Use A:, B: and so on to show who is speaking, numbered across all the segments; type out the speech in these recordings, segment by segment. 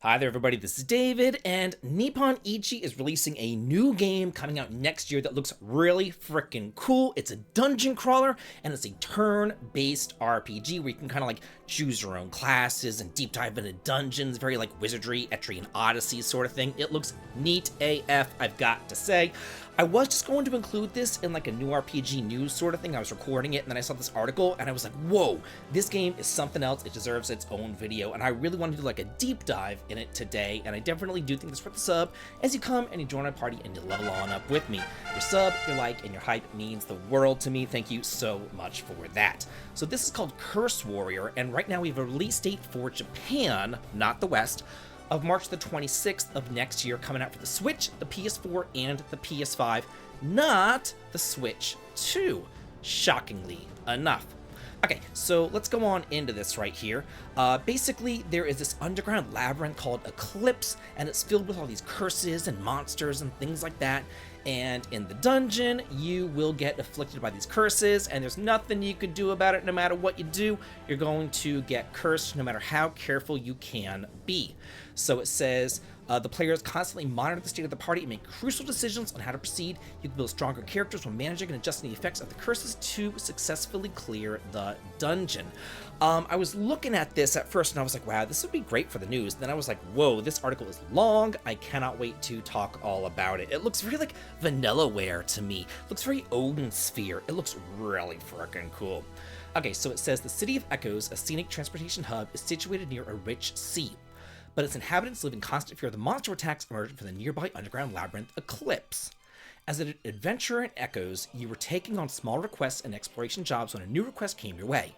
A: Hi there, everybody. This is David, and Nippon Ichi is releasing a new game coming out next year that looks really freaking cool. It's a dungeon crawler, and it's a turn-based RPG where you can kind of like choose your own classes and deep dive into dungeons, very like Wizardry, Etrian Odyssey sort of thing. It looks neat AF, I've got to say. I was just going to include this in like a new RPG news sort of thing. I was recording it and then I saw this article and I was like, whoa, this game is something else. It deserves its own video. And I really wanted to do like a deep dive in it today. And I definitely do think this worth the sub as you come and you join my party and you level on up with me. Your sub, your like, and your hype means the world to me. Thank you so much for that. So this is called Curse Warrior. And right now we have a release date for Japan, not the West, of March the 26th of next year, coming out for the Switch, the PS4, and the PS5, not the Switch 2, shockingly enough. Okay, so let's go on into this right here. Basically, there is this underground labyrinth called Eclipse, and it's filled with all these curses and monsters and things like that. And in the dungeon, you will get afflicted by these curses, and there's nothing you can do about it. No matter what you do, you're going to get cursed no matter how careful you can be. So it says, the players constantly monitor the state of the party and make crucial decisions on how to proceed. You can build stronger characters while managing and adjusting the effects of the curses to successfully clear the dungeon. I was looking at this at first and I was like, wow, this would be great for the news. Then I was like, whoa, this article is long. I cannot wait to talk all about it. It looks very like Vanillaware to me. It looks very Odin Sphere. It looks really freaking cool. Okay, so it says the City of Echoes, a scenic transportation hub, is situated near a rich sea, but its inhabitants live in constant fear of the monster attacks emerging from the nearby underground labyrinth Eclipse. As an adventurer in Echoes, you were taking on small requests and exploration jobs when a new request came your way: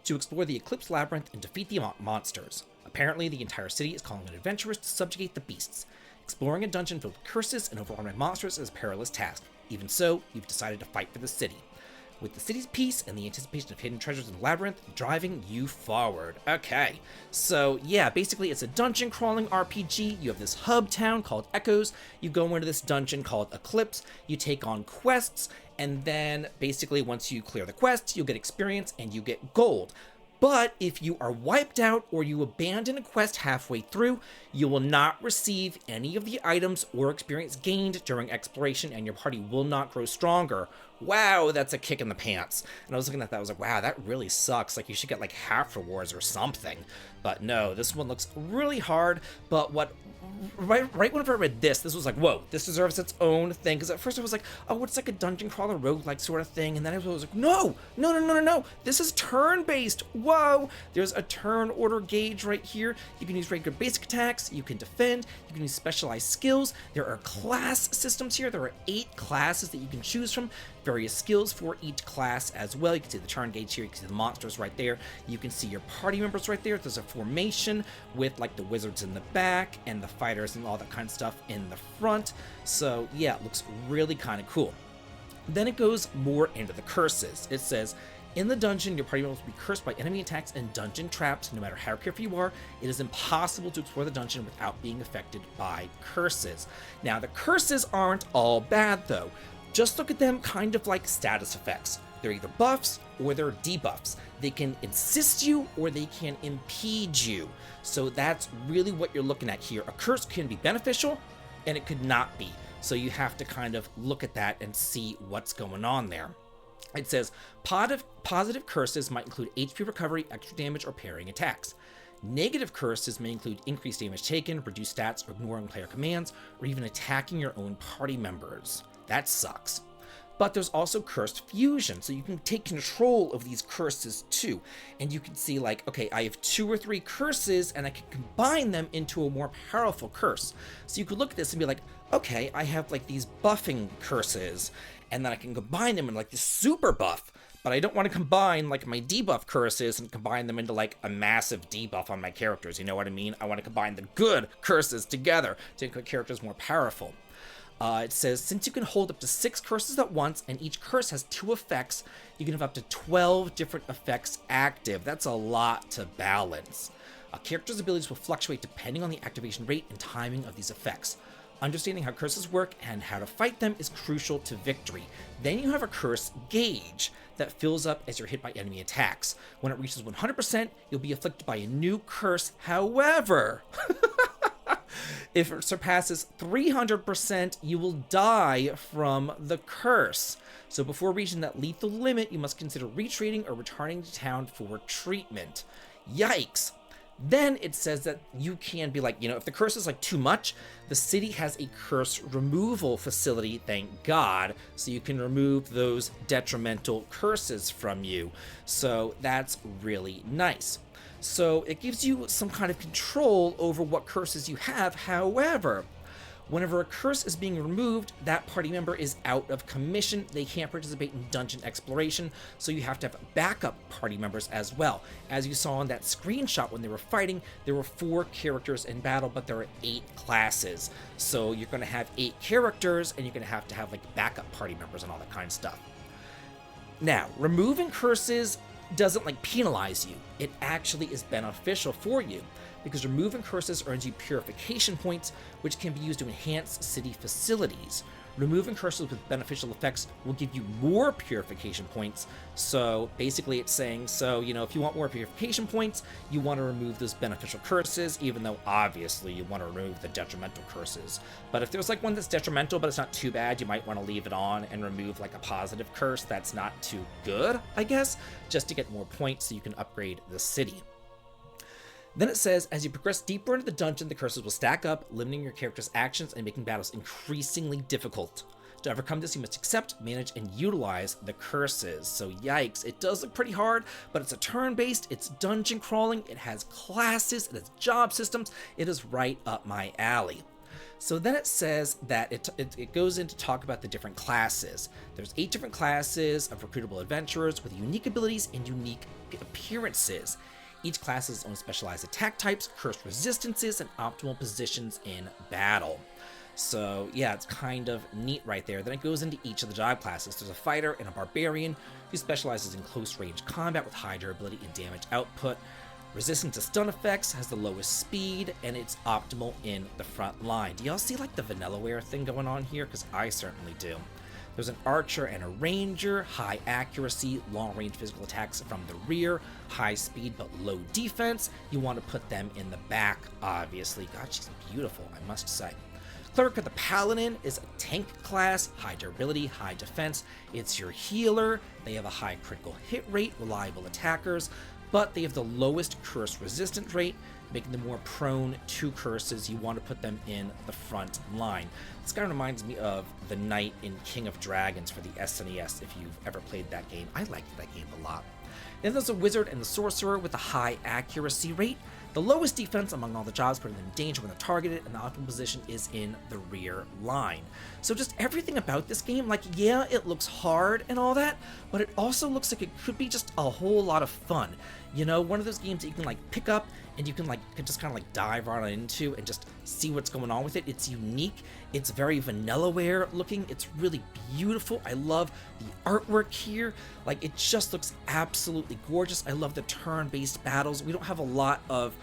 A: to explore the Eclipse labyrinth and defeat the monsters. Apparently, the entire city is calling on adventurers to subjugate the beasts. Exploring a dungeon filled with curses and overrun by monsters is a perilous task. Even so, you've decided to fight for the city, with the city's peace and the anticipation of hidden treasures in the labyrinth driving you forward. Okay, so yeah, basically it's a dungeon crawling RPG. You have this hub town called Echoes. You go into this dungeon called Eclipse. You take on quests, and then basically once you clear the quests, you'll get experience and you get gold. But if you are wiped out or you abandon a quest halfway through, you will not receive any of the items or experience gained during exploration, and your party will not grow stronger. Wow, that's a kick in the pants. And I was looking at that, I was like, wow, that really sucks. Like, you should get like half rewards or something. But no, this one looks really hard. But right whenever I read this was like, whoa, this deserves its own thing. Because at first I was like, oh, it's like a dungeon crawler roguelike sort of thing. And then I was like, no. This is turn-based. Whoa. There's a turn order gauge right here. You can use regular basic attacks. You can defend. You can use specialized skills. There are class systems here. There are 8 classes that you can choose from. Various skills for each class as well. You can see the turn gauge here. You can see the monsters right there. You can see your party members right there. There's a formation with like the wizards in the back and the fighters and all that kind of stuff in the front. So yeah, it looks really kind of cool. Then it goes more into the curses. It says, in the dungeon, your party members will be cursed by enemy attacks and dungeon traps. No matter how careful you are, it is impossible to explore the dungeon without being affected by curses. Now, the curses aren't all bad though. Just look at them kind of like status effects. They're either buffs or they're debuffs. They can assist you or they can impede you. So that's really what you're looking at here. A curse can be beneficial and it could not be. So you have to kind of look at that and see what's going on there. It says positive curses might include HP recovery, extra damage, or parrying attacks. Negative curses may include increased damage taken, reduced stats, or ignoring player commands, or even attacking your own party members. That sucks. But there's also cursed fusion, so you can take control of these curses too. And you can see like, okay, I have 2 or 3 curses and I can combine them into a more powerful curse. So you could look at this and be like, okay, I have like these buffing curses and then I can combine them in like this super buff. But I don't want to combine like my debuff curses and combine them into like a massive debuff on my characters. You know what I mean? I want to combine the good curses together to make my characters more powerful. It says, since you can hold up to 6 curses at once, and each curse has 2 effects, you can have up to 12 different effects active. That's a lot to balance. A character's abilities will fluctuate depending on the activation rate and timing of these effects. Understanding how curses work and how to fight them is crucial to victory. Then you have a curse gauge that fills up as you're hit by enemy attacks. When it reaches 100%, you'll be afflicted by a new curse. However, If it surpasses 300%, you will die from the curse. So before reaching that lethal limit, you must consider retreating or returning to town for treatment. Yikes. Then it says that you can be like, if the curse is like too much, the city has a curse removal facility, thank God, so you can remove those detrimental curses from you. So that's really nice. So it gives you some kind of control over what curses you have. However, whenever a curse is being removed, that party member is out of commission. They can't participate in dungeon exploration, so you have to have backup party members as well. As you saw in that screenshot when they were fighting, there were 4 characters in battle, but there are 8 classes. So you're going to have 8 characters, and you're going to have like backup party members and all that kind of stuff. Now, removing curses doesn't like penalize you. It actually is beneficial for you, because removing curses earns you purification points, which can be used to enhance city facilities. Removing curses with beneficial effects will give you more purification points. So basically it's saying, if you want more purification points, you want to remove those beneficial curses, even though obviously you want to remove the detrimental curses. But if there's like one that's detrimental, but it's not too bad, you might want to leave it on and remove like a positive curse that's not too good, I guess, just to get more points so you can upgrade the city. Then it says, as you progress deeper into the dungeon, the curses will stack up, limiting your character's actions and making battles increasingly difficult. To overcome this, you must accept, manage, and utilize the curses. So yikes, it does look pretty hard, but it's a turn-based, it's dungeon crawling, it has classes, it has job systems, it is right up my alley. So then it says that it goes in to talk about the different classes. There's 8 different classes of recruitable adventurers with unique abilities and unique appearances. Each class has its own specialized attack types, curse resistances, and optimal positions in battle. So yeah, it's kind of neat right there. Then it goes into each of the job classes. There's a fighter and a barbarian who specializes in close range combat with high durability and damage output. Resistant to stun effects, has the lowest speed, and it's optimal in the front line. Do y'all see like the Vanillaware thing going on here? Because I certainly do. There's an archer and a ranger, high accuracy, long range physical attacks from the rear, high speed but low defense. You want to put them in the back, obviously. God, she's beautiful, I must say. Cleric of the Paladin is a tank class, high durability, high defense. It's your healer. They have a high critical hit rate, reliable attackers, but they have the lowest curse resistant rate, making them more prone to curses. You want to put them in the front line. This kind of reminds me of the knight in King of Dragons for the SNES, if you've ever played that game. I liked that game a lot. Then there's a wizard and the sorcerer with a high accuracy rate. The lowest defense among all the jobs, putting them in danger when they're targeted, and the optimal position is in the rear line. So just everything about this game, like, yeah, it looks hard and all that, but it also looks like it could be just a whole lot of fun. One of those games that you can like pick up and you can just kind of like dive right on into and just see what's going on with it. It's unique. It's very Vanillaware looking. It's really beautiful. I love the artwork here. Like, it just looks absolutely gorgeous. I love the turn-based battles. We don't have a lot of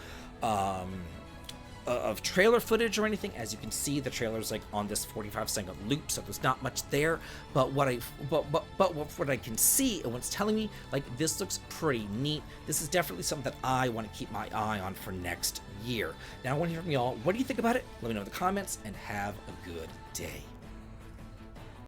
A: trailer footage or anything. As you can see, the trailer's like on this 45-second loop, so there's not much there. But what I can see and what's telling me, like, this looks pretty neat. This is definitely something that I want to keep my eye on for next year. Now I want to hear from y'all. What do you think about it? Let me know in the comments, and have a good day.